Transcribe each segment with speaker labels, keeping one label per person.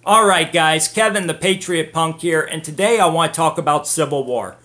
Speaker 1: Alright guys, Kevin the Patriot Punk here, and today I want to talk about Civil War.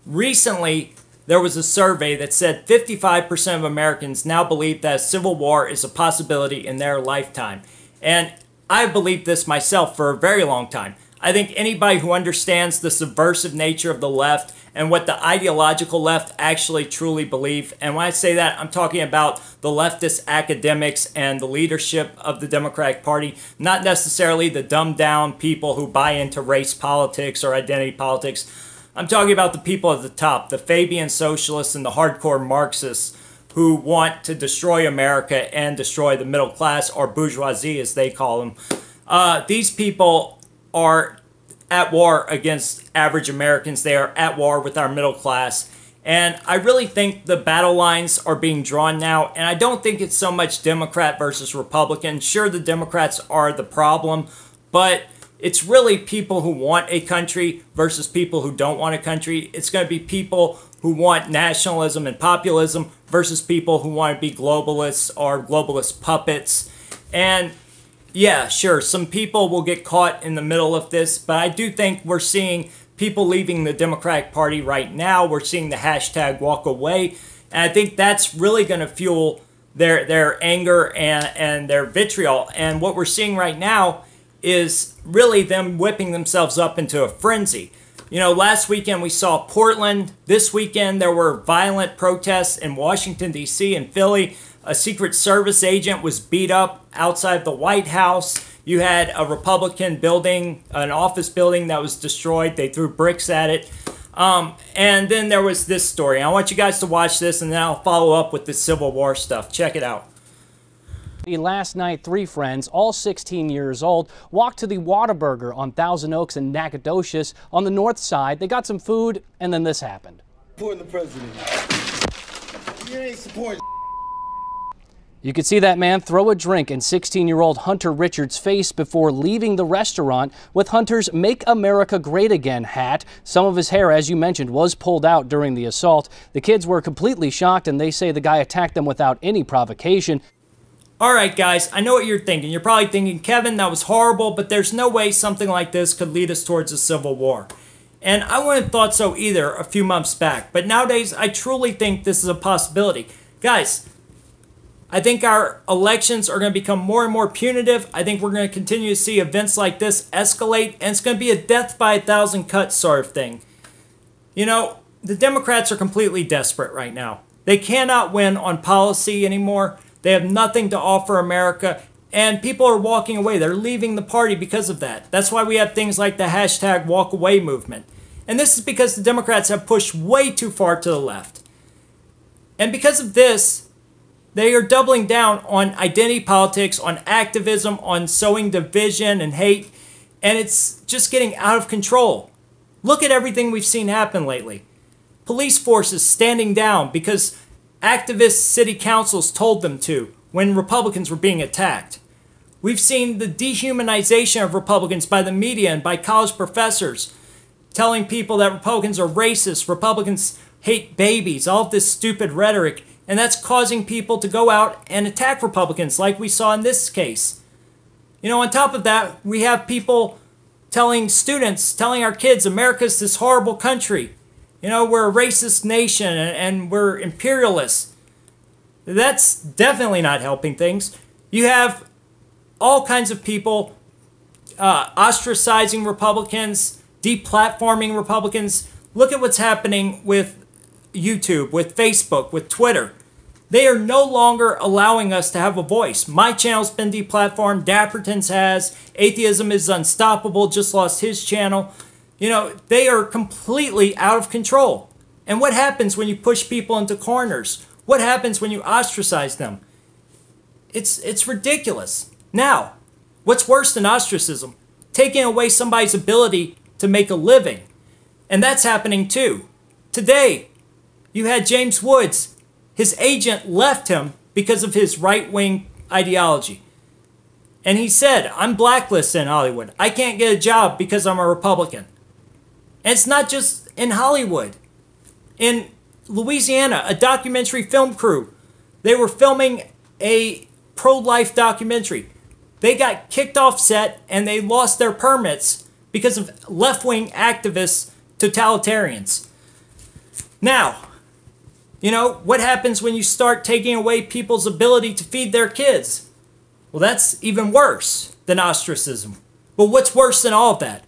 Speaker 1: Recently, there was a survey that said 55% of Americans now believe that Civil War is a possibility in their lifetime. And I believed this myself for a very long time. I think anybody who understands the subversive nature of the left and what the ideological left actually truly believe, and when I say that, I'm talking about the leftist academics and the leadership of the Democratic Party, not necessarily the dumbed down people who buy into race politics or identity politics. I'm talking about the people at the top, the Fabian socialists and the hardcore Marxists who want to destroy America and destroy the middle class, or bourgeoisie as they call them. These people are at war against average Americans. They are at war with our middle class. And I really think the battle lines are being drawn now. And I don't think it's so much Democrat versus Republican. Sure, the Democrats are the problem, but it's really people who want a country versus people who don't want a country. It's going to be people who want nationalism and populism versus people who want to be globalists or globalist puppets. And yeah, sure, some people will get caught in the middle of this, but I do think we're seeing people leaving the Democratic Party right now. We're seeing the hashtag walk away, and I think that's really going to fuel their anger and their vitriol. And what we're seeing right now is really them whipping themselves up into a frenzy. You know, last weekend we saw Portland. This weekend there were violent protests in Washington, D.C. and Philly. A Secret Service agent was beat up outside the White House. You had a Republican building, an office building that was destroyed. They threw bricks at it. And then there was this story. I want you guys to watch this, and then I'll follow up with the Civil War stuff. Check it out.
Speaker 2: Last night, three friends, all 16 years old, walked to the Whataburger on Thousand Oaks and Nacogdoches on the north side. They got some food, and then this happened.
Speaker 3: Supporting the president. You ain't supporting.
Speaker 2: You could see that man throw a drink in 16-year-old Hunter Richards' face before leaving the restaurant with Hunter's Make America Great Again hat. Some of his hair, as you mentioned, was pulled out during the assault. The kids were completely shocked, and they say the guy attacked them without any provocation.
Speaker 1: All right, guys, I know what you're thinking. You're probably thinking, Kevin, that was horrible, but there's no way something like this could lead us towards a civil war. And I wouldn't have thought so either a few months back. But nowadays, I truly think this is a possibility. Guys, I think our elections are going to become more and more punitive. I think we're going to continue to see events like this escalate, and it's going to be a death by a thousand cuts sort of thing. You know, the Democrats are completely desperate right now. They cannot win on policy anymore. They have nothing to offer America, and people are walking away. They're leaving the party because of that. That's why we have things like the hashtag walk away movement. And this is because the Democrats have pushed way too far to the left. And because of this, they are doubling down on identity politics, on activism, on sowing division and hate, and it's just getting out of control. Look at everything we've seen happen lately. Police forces standing down because activist city councils told them to when Republicans were being attacked. We've seen the dehumanization of Republicans by the media and by college professors, telling people that Republicans are racist, Republicans hate babies, all of this stupid rhetoric, and that's causing people to go out and attack Republicans like we saw in this case. You know, on top of that, we have people telling students, telling our kids, America's this horrible country. You know, we're a racist nation and we're imperialists. That's definitely not helping things. You have all kinds of people ostracizing Republicans, deplatforming Republicans. Look at what's happening with YouTube, with Facebook, with Twitter. They are no longer allowing us to have a voice. My channel's been deplatformed. Dapperton's has. Atheism is Unstoppable just lost his channel. You know, they are completely out of control. And what happens when you push people into corners? What happens when you ostracize them? It's ridiculous. Now, what's worse than ostracism? Taking away somebody's ability to make a living. And that's happening too. Today, you had James Woods. His agent left him because of his right-wing ideology. And he said, I'm blacklisted in Hollywood. I can't get a job because I'm a Republican. And it's not just in Hollywood. In Louisiana, a documentary film crew, they were filming a pro-life documentary. They got kicked off set and they lost their permits because of left-wing activists, totalitarians. Now, you know, what happens when you start taking away people's ability to feed their kids? Well, that's even worse than ostracism. But what's worse than all of that?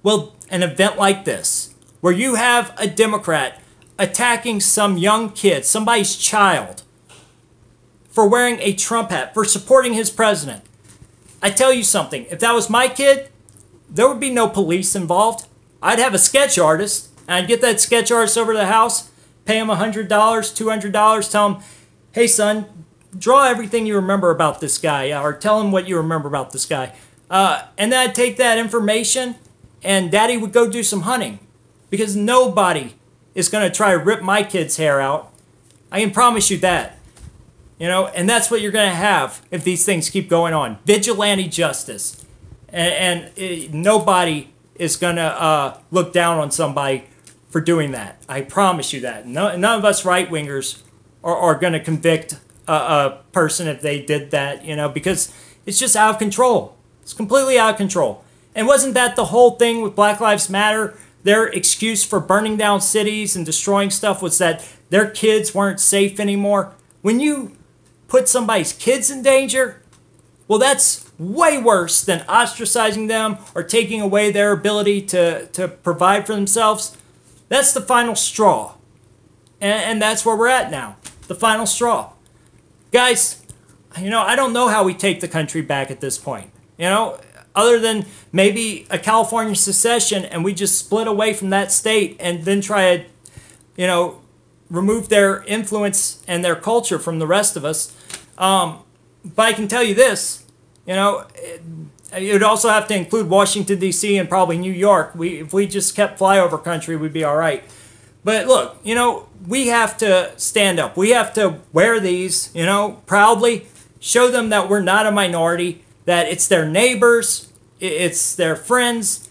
Speaker 1: Well, an event like this, where you have a Democrat attacking some young kid, somebody's child, for wearing a Trump hat, for supporting his president. I tell you something, if that was my kid, there would be no police involved. I'd have a sketch artist, and I'd get that sketch artist over to the house, pay him $100, $200, tell him, hey son, draw everything you remember about this guy, or tell him what you remember about this guy. And then I'd take that information, and daddy would go do some hunting. Because nobody is going to try to rip my kid's hair out. I can promise you that. You know, and that's what you're going to have if these things keep going on. Vigilante justice. And nobody is going to look down on somebody for doing that. I promise you that. None of us right-wingers are going to convict a person if they did that, you know, because it's just out of control. It's completely out of control. And wasn't that the whole thing with Black Lives Matter? Their excuse for burning down cities and destroying stuff was that their kids weren't safe anymore. When you put somebody's kids in danger, well, that's way worse than ostracizing them or taking away their ability to provide for themselves. That's the final straw. And that's where we're at now. The final straw. Guys, you know, I don't know how we take the country back at this point. You know, other than maybe a California secession and we just split away from that state and then try to, you know, remove their influence and their culture from the rest of us. But I can tell you this, you know, it would also have to include Washington, D.C. and probably New York. If we just kept flyover country, we'd be all right. But look, you know, we have to stand up. We have to wear these, you know, proudly, show them that we're not a minority, that it's their neighbors, it's their friends,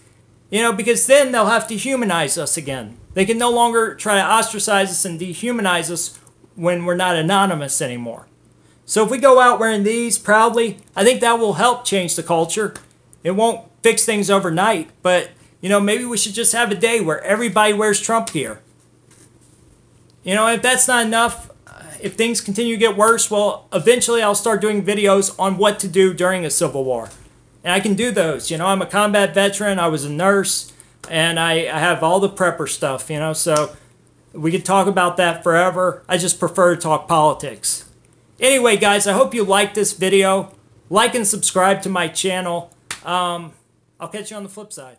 Speaker 1: you know, because then they'll have to humanize us again. They can no longer try to ostracize us and dehumanize us when we're not anonymous anymore. So if we go out wearing these proudly, I think that will help change the culture. It won't fix things overnight, but, you know, maybe we should just have a day where everybody wears Trump gear. You know, if that's not enough, if things continue to get worse, well, eventually I'll start doing videos on what to do during a civil war. And I can do those. You know, I'm a combat veteran, I was a nurse, and I have all the prepper stuff, you know, so we could talk about that forever. I just prefer to talk politics. Anyway, guys, I hope you liked this video. Like and subscribe to my channel. I'll catch you on the flip side.